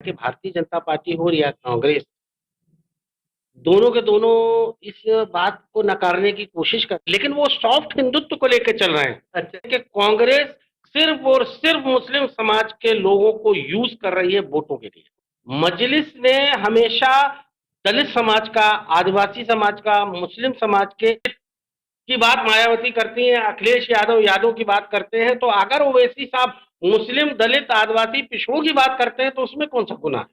कि भारतीय जनता पार्टी हो या कांग्रेस, दोनों के दोनों इस बात को नकारने की कोशिश कर, लेकिन वो सॉफ्ट हिंदुत्व को लेकर चल रहे हैं। अच्छा, कि कांग्रेस सिर्फ और सिर्फ मुस्लिम समाज के लोगों को यूज कर रही है वोटों के लिए। मजलिस ने हमेशा दलित समाज का, आदिवासी समाज का, मुस्लिम समाज के की बात मायावती करती हैं, अखिलेश यादव यादव की बात करते हैं, तो अगर ओवैसी साहब मुस्लिम, दलित, आदिवासी, पिछड़ों की बात करते हैं तो उसमें कौन सा गुनाह है?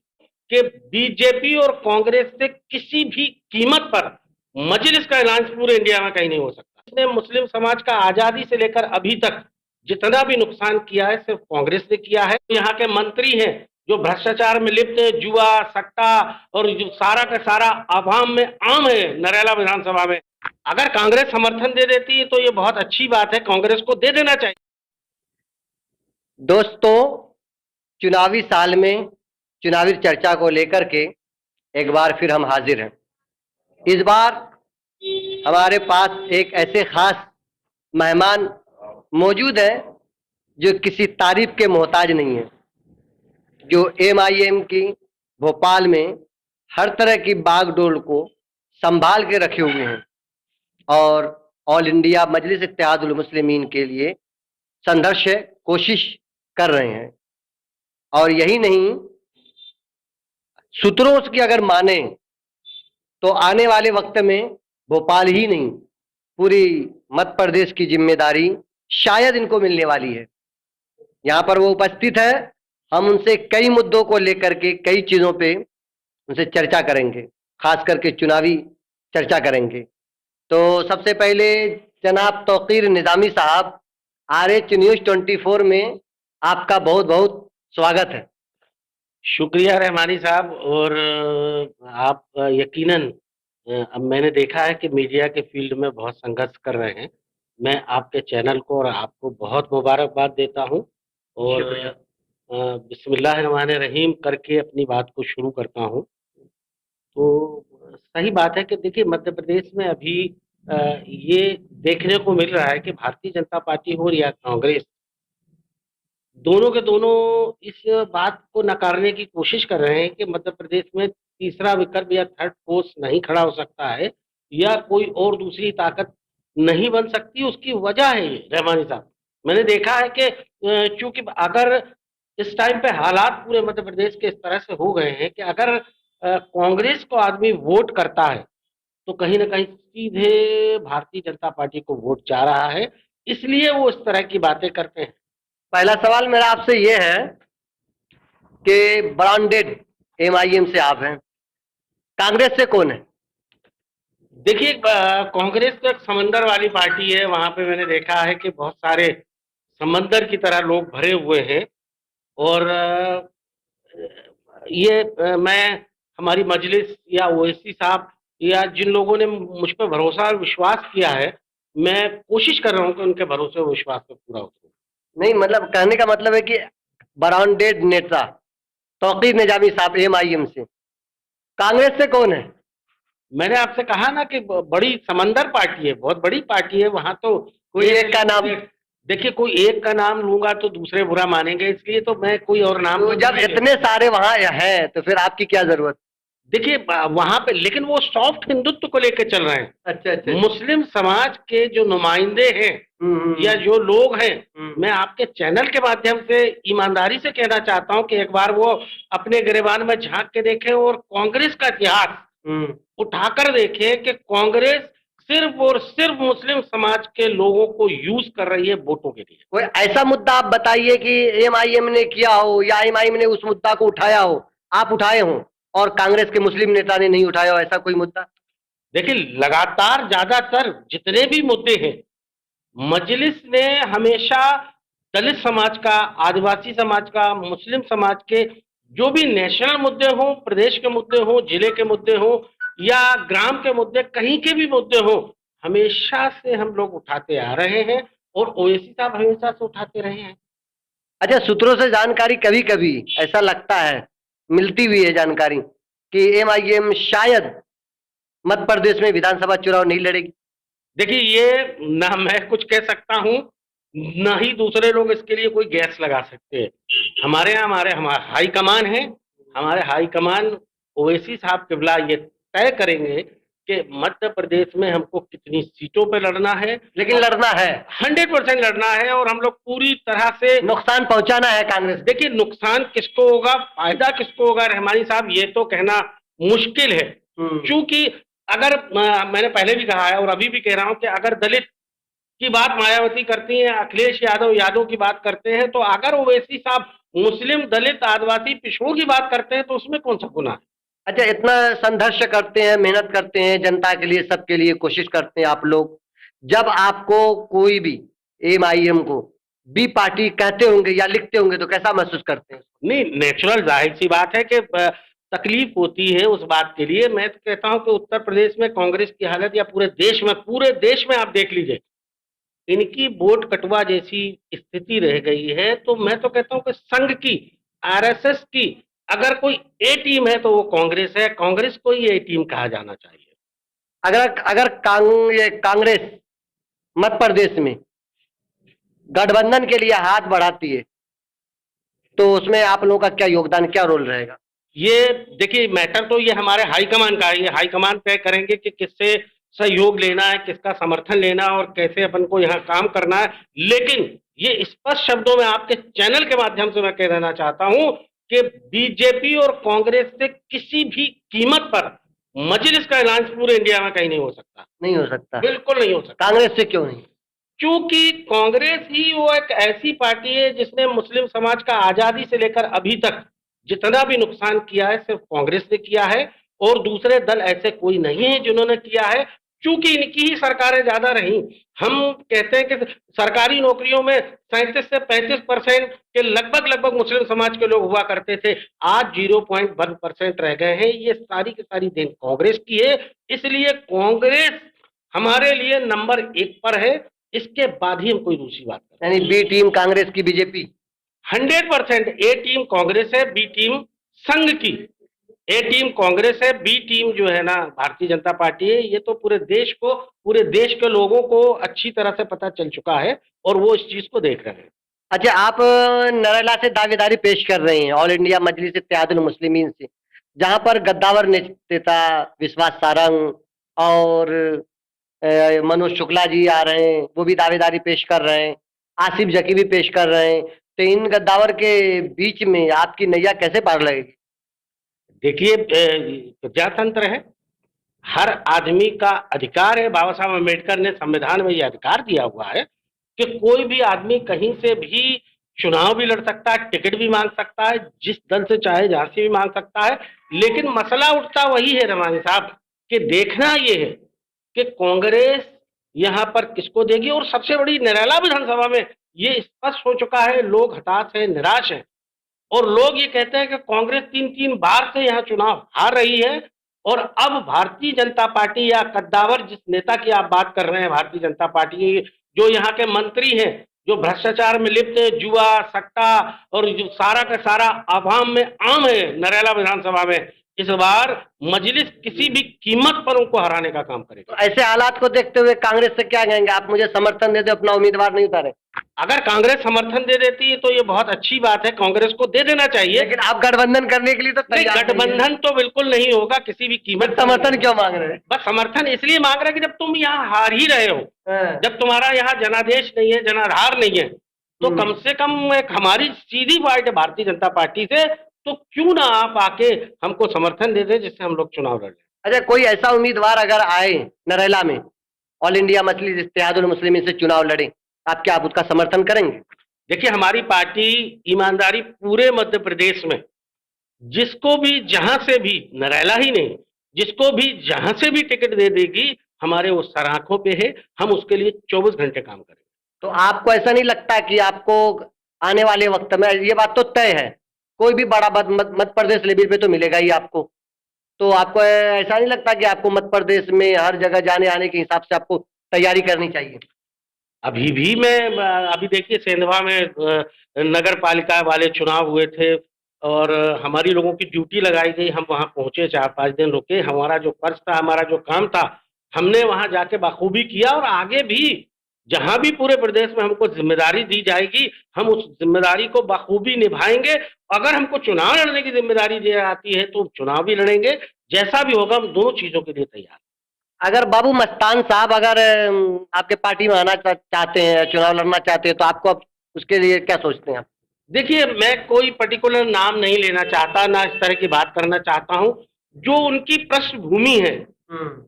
कि बीजेपी और कांग्रेस से किसी भी कीमत पर मजलिस का अलायंस पूरे इंडिया में कहीं नहीं हो सकता। इसने मुस्लिम समाज का आजादी से लेकर अभी तक जितना भी नुकसान किया है सिर्फ कांग्रेस ने किया है। यहाँ के मंत्री हैं जो भ्रष्टाचार में लिप्त है, जुआ, सट्टा और जो सारा का सारा आवाम में आम है नरेला विधानसभा में। अगर कांग्रेस समर्थन दे देती है तो ये बहुत अच्छी बात है, कांग्रेस को दे देना चाहिए। दोस्तों, चुनावी साल में चुनावी चर्चा को लेकर के एक बार फिर हम हाजिर हैं। इस बार हमारे पास एक ऐसे खास मेहमान मौजूद हैं जो किसी तारीफ के मोहताज नहीं है, जो एमआईएम की भोपाल में हर तरह की बागडोर को संभाल के रखे हुए हैं और ऑल इंडिया मजलिस इत्तेहादुल मुस्लिमीन के लिए संघर्ष कोशिश कर रहे हैं। और यही नहीं, सूत्रों की अगर माने तो आने वाले वक्त में भोपाल ही नहीं, पूरी मध्य प्रदेश की जिम्मेदारी शायद इनको मिलने वाली है। यहाँ पर वो उपस्थित है, हम उनसे कई मुद्दों को लेकर के, कई चीजों पे उनसे चर्चा करेंगे, खास करके चुनावी चर्चा करेंगे। तो सबसे पहले जनाब तौकीर निजामी साहब, RH न्यूज 24 में आपका बहुत बहुत स्वागत है। शुक्रिया रहमानी साहब। और आप यकीनन, अब मैंने देखा है कि मीडिया के फील्ड में बहुत संघर्ष कर रहे हैं। मैं आपके चैनल को और आपको बहुत मुबारकबाद देता हूं और बिस्मिल्लाहिर्रहमानिर्रहीम करके अपनी बात को शुरू करता हूं। तो सही बात है कि देखिए, मध्य प्रदेश में अभी ये देखने को मिल रहा है कि भारतीय जनता पार्टी हो या कांग्रेस, दोनों के दोनों इस बात को नकारने की कोशिश कर रहे हैं कि मध्य प्रदेश में तीसरा विकल्प या थर्ड फोर्स नहीं खड़ा हो सकता है या कोई और दूसरी ताकत नहीं बन सकती। उसकी वजह है ये रहमानी साहब, मैंने देखा है कि चूंकि अगर इस टाइम पे हालात पूरे मध्य प्रदेश के इस तरह से हो गए हैं कि अगर कांग्रेस को आदमी वोट करता है तो कहीं ना कहीं सीधे भारतीय जनता पार्टी को वोट जा रहा है, इसलिए वो इस तरह की बातें करते हैं। पहला सवाल मेरा आपसे ये है कि ब्रांडेड एमआईएम से आप हैं, कांग्रेस से कौन है? देखिए, कांग्रेस तो एक समंदर वाली पार्टी है। वहां पे मैंने देखा है कि बहुत सारे समंदर की तरह लोग भरे हुए हैं और मैं, हमारी मजलिस या ओवैसी साहब या जिन लोगों ने मुझ पर भरोसा और विश्वास किया है, मैं कोशिश कर रहा हूं कि उनके भरोसे और विश्वास पे पूरा उतरूं। नहीं, मतलब कहने का मतलब है कि ब्रांडेड नेता तौकीर निजामी साहब एमआईएम से, कांग्रेस से कौन है? मैंने आपसे कहा ना कि बड़ी समंदर पार्टी है, बहुत बड़ी पार्टी है। वहां तो कोई एक का नाम? देखिए, कोई एक का नाम लूंगा तो दूसरे बुरा मानेंगे, इसलिए तो मैं कोई और नाम तो जब इतने सारे वहां हैं तो फिर आपकी क्या जरूरत? देखिए, वहां पे लेकिन वो सॉफ्ट हिंदुत्व को लेकर चल रहे हैं। अच्छा अच्छा। मुस्लिम समाज के जो नुमाइंदे हैं या जो लोग हैं, मैं आपके चैनल के माध्यम से ईमानदारी से कहना चाहता हूं कि एक बार वो अपने गिरेबान में झांक के देखें और कांग्रेस का इतिहास उठाकर देखें कि कांग्रेस सिर्फ और सिर्फ मुस्लिम समाज के लोगों को यूज कर रही है वोटों के लिए। कोई ऐसा मुद्दा आप बताइए कि एमआईएम ने किया हो या एमआईएम ने उस मुद्दा को उठाया हो, आप उठाए हो और कांग्रेस के मुस्लिम नेता ने नहीं उठाया हो, ऐसा कोई मुद्दा? देखिए, लगातार ज्यादातर जितने भी मुद्दे हैं, मजलिस ने हमेशा दलित समाज का, आदिवासी समाज का, मुस्लिम समाज के जो भी नेशनल मुद्दे हों, प्रदेश के मुद्दे हों, जिले के मुद्दे हों या ग्राम के मुद्दे, कहीं के भी मुद्दे हों, हमेशा से हम लोग उठाते आ रहे हैं और ओवैसी साहब हमेशा से उठाते रहे हैं। अच्छा, सूत्रों से जानकारी कभी कभी ऐसा लगता है, मिलती हुई है जानकारी कि एमआईएम शायद मध्य प्रदेश में विधानसभा चुनाव नहीं लड़ेगी। देखिए, ये ना मैं कुछ कह सकता हूं, ना ही दूसरे लोग इसके लिए कोई गैस लगा सकते हैं। हमारे यहाँ हमारे हाई कमान है, हमारे हाईकमान ओवैसी साहब किबला ये तय करेंगे कि मध्य प्रदेश में हमको कितनी सीटों पे लड़ना है। लेकिन लड़ना है, 100% लड़ना है और हम लोग पूरी तरह से नुकसान पहुंचाना है कांग्रेस को। देखिए नुकसान किसको होगा, फायदा किसको होगा, रहमानी साहब ये तो कहना मुश्किल है। क्योंकि अगर मैंने पहले भी कहा है और अभी भी कह रहा हूं कि अगर दलित की बात मायावती करती हैं, अखिलेश यादव की बात करते हैं, तो अगर ओवैसी साहब मुस्लिम, दलित, आदिवासी, पिछड़ों की बात करते हैं तो उसमें कौन सा गुनाह है? अच्छा, इतना संघर्ष करते हैं, मेहनत करते हैं, जनता के लिए, सबके लिए कोशिश करते हैं आप लोग। जब आपको कोई भी एमआईएम को बी पार्टी कहते होंगे या लिखते होंगे तो कैसा महसूस करते हैं? नहीं, नेचुरल जाहिर सी बात है कि तकलीफ होती है उस बात के लिए। मैं तो कहता हूं कि उत्तर प्रदेश में कांग्रेस की हालत या पूरे देश में आप देख लीजिए, इनकी वोट कटवा जैसी स्थिति रह गई है। तो मैं तो कहता हूं कि संघ की, आरएसएस की अगर कोई ए टीम है तो वो कांग्रेस है, कांग्रेस को ही ए टीम कहा जाना चाहिए। अगर अगर ये कांग्रेस मध्य प्रदेश में गठबंधन के लिए हाथ बढ़ाती है तो उसमें आप लोगों का क्या योगदान, क्या रोल रहेगा? ये देखिए, मैटर तो ये हमारे हाईकमान का है। ये हाईकमान तय करेंगे कि किससे सहयोग लेना है, किसका समर्थन लेना है और कैसे अपन को यहाँ काम करना है। लेकिन ये स्पष्ट शब्दों में आपके चैनल के माध्यम से मैं कह देना चाहता हूं कि बीजेपी और कांग्रेस से किसी भी कीमत पर मजलिस का ऐलान पूरे इंडिया में कहीं नहीं हो सकता। नहीं हो सकता? बिल्कुल नहीं हो सकता। कांग्रेस से क्यों नहीं? क्योंकि कांग्रेस ही वो एक ऐसी पार्टी है जिसने मुस्लिम समाज का आजादी से लेकर अभी तक जितना भी नुकसान किया है सिर्फ कांग्रेस ने किया है और दूसरे दल ऐसे कोई नहीं है जिन्होंने किया है। क्योंकि इनकी ही सरकारें ज्यादा रही। हम कहते हैं कि सरकारी नौकरियों में 37 से 35% के लगभग मुस्लिम समाज के लोग हुआ करते थे। आज 0.1% रह गए हैं। ये सारी की सारी देन कांग्रेस की है। इसलिए कांग्रेस हमारे लिए नंबर 1 पर है। इसके बाद ही हम कोई दूसरी बात करें। यानी बी टीम कांग्रेस की, बीजेपी 100%। ए टीम कांग्रेस है, बी टीम संघ की। ए टीम कांग्रेस है, बी टीम जो है ना भारतीय जनता पार्टी है। ये तो पूरे देश के लोगों को अच्छी तरह से पता चल चुका है और वो इस चीज को देख रहे हैं। अच्छा, आप नरेला से दावेदारी पेश कर रहे हैं, ऑल इंडिया मजलिस इत्तेहादुल मुस्लिमीन से, जहां पर गद्दावर नेता विश्वास सारंग और मनोज शुक्ला जी आ रहे हैं, वो भी दावेदारी पेश कर रहे हैं, आसिफ जकी भी पेश कर रहे हैं। तो इन गद्दावर के बीच में आपकी नैया कैसे पार लगेगी? देखिए, प्रजातंत्र है, हर आदमी का अधिकार है। बाबा साहब अम्बेडकर ने संविधान में यह अधिकार दिया हुआ है कि कोई भी आदमी कहीं से भी चुनाव भी लड़ सकता है, टिकट भी मांग सकता है, जिस दल से चाहे जहां से भी मांग सकता है। लेकिन मसला उठता वही है रमानी साहब कि देखना यह है कि कांग्रेस यहां पर किसको देगी। और सबसे बड़ी नरेला विधानसभा में ये स्पष्ट हो चुका है, लोग हताश है, निराश है और लोग ये कहते हैं कि कांग्रेस 3-3 बार से यहाँ चुनाव हार रही है और अब भारतीय जनता पार्टी या कद्दावर जिस नेता की आप बात कर रहे हैं, भारतीय जनता पार्टी जो यहाँ के मंत्री हैं, जो भ्रष्टाचार में लिप्त है, जुआ, सट्टा और जो सारा का सारा आवाम में आम है नरेला विधानसभा में, इस बार मजलिस किसी भी कीमत पर उनको हराने का काम करेगा। तो ऐसे हालात को देखते हुए कांग्रेस से क्या कहेंगे? आप मुझे समर्थन दे दे, अपना उम्मीदवार नहीं उतारे। अगर कांग्रेस समर्थन दे देती है तो ये बहुत अच्छी बात है, कांग्रेस को दे देना चाहिए। लेकिन आप गठबंधन करने के लिए तो नहीं, तैयार नहीं हैं। गठबंधन तो बिल्कुल नहीं होगा किसी भी कीमत। समर्थन क्यों मांग रहे हैं? बस समर्थन इसलिए मांग रहे हैं कि जब तुम यहाँ हार ही रहे हो, जब तुम्हारा यहाँ जनादेश नहीं है, जनाधार नहीं है, तो कम से कम एक हमारी सीधी फाइट है भारतीय जनता पार्टी से, तो क्यों ना आप आके हमको समर्थन दे दे जिससे हम लोग चुनाव लड़ लें। अच्छा, कोई ऐसा उम्मीदवार अगर आए नरेला में, ऑल इंडिया मजलिस इत्तेहादुल मुस्लिमीन से चुनाव लड़े, क्या आप उसका समर्थन करेंगे? देखिए, हमारी पार्टी ईमानदारी पूरे मध्य प्रदेश में जिसको भी जहां से भी, नरेला ही नहीं, जिसको भी जहां से भी टिकट दे देगी, हमारे वो सराखों पे है। हम उसके लिए 24 घंटे काम करेंगे। तो आपको ऐसा नहीं लगता कि आपको आने वाले वक्त में, ये बात तो तय है, कोई भी बड़ा मध्य प्रदेश लेवल पे तो मिलेगा ही आपको, तो आपको ऐसा नहीं लगता कि आपको मध्य प्रदेश में हर जगह जाने आने के हिसाब से आपको तैयारी करनी चाहिए? अभी भी मैं अभी देखिए सेंधवा में नगर पालिका वाले चुनाव हुए थे और हमारी लोगों की ड्यूटी लगाई गई। हम वहां पहुंचे, 4-5 दिन रुके। हमारा जो फर्ज था, हमारा जो काम था, हमने वहां जाके बखूबी किया और आगे भी जहां भी पूरे प्रदेश में हमको जिम्मेदारी दी जाएगी, हम उस जिम्मेदारी को बखूबी निभाएंगे। अगर हमको चुनाव लड़ने की जिम्मेदारी दी जाती है तो चुनाव भी लड़ेंगे। जैसा भी होगा हम दोनों चीजों के लिए तैयार हैं। अगर बाबू मस्तान साहब अगर आपके पार्टी में आना चाहते हैं, चुनाव लड़ना चाहते हैं, तो आपको अब उसके लिए क्या सोचते हैं आप? देखिए, मैं कोई पर्टिकुलर नाम नहीं लेना चाहता, ना इस तरह की बात करना चाहता हूं। जो उनकी पृष्ठभूमि है,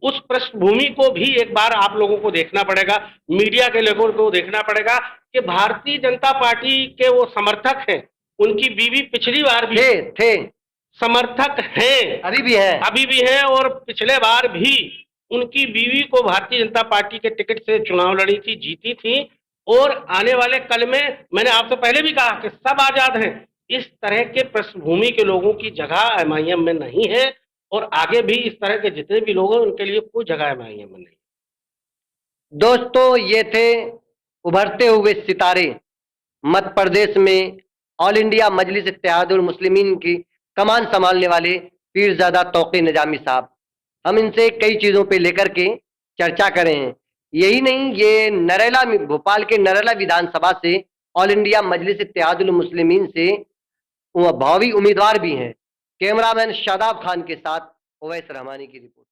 उस पृष्ठभूमि को भी एक बार आप लोगों को देखना पड़ेगा, मीडिया के लोगों को देखना पड़ेगा कि भारतीय जनता पार्टी के वो समर्थक हैं। उनकी बीवी पिछली बार भी थे समर्थक हैं, अभी भी है और पिछले बार भी उनकी बीवी को भारतीय जनता पार्टी के टिकट से चुनाव लड़ी थी, जीती थी। और आने वाले कल में मैंने आपसे पहले भी कहा कि सब आजाद हैं। इस तरह के पृष्ठभूमि के लोगों की जगह एमआईएम में नहीं है, और आगे भी इस तरह के जितने भी लोग हैं उनके लिए कोई जगह एमआईएम में नहीं। दोस्तों, ये थे उभरते हुए सितारे मध्य प्रदेश में ऑल इंडिया मजलिस इत्तेहादुल मुस्लिमीन की कमान संभालने वाले पीरजादा तौक़ी निजामी साहब। हम इनसे कई चीज़ों पे लेकर के चर्चा करें हैं। यही नहीं, ये नरेला भोपाल के नरेला विधानसभा से ऑल इंडिया मजलिस इत्तेहादुल मुस्लिमीन से भावी उम्मीदवार भी हैं। कैमरामैन शादाब खान के साथ ओवैस रहमानी की रिपोर्ट।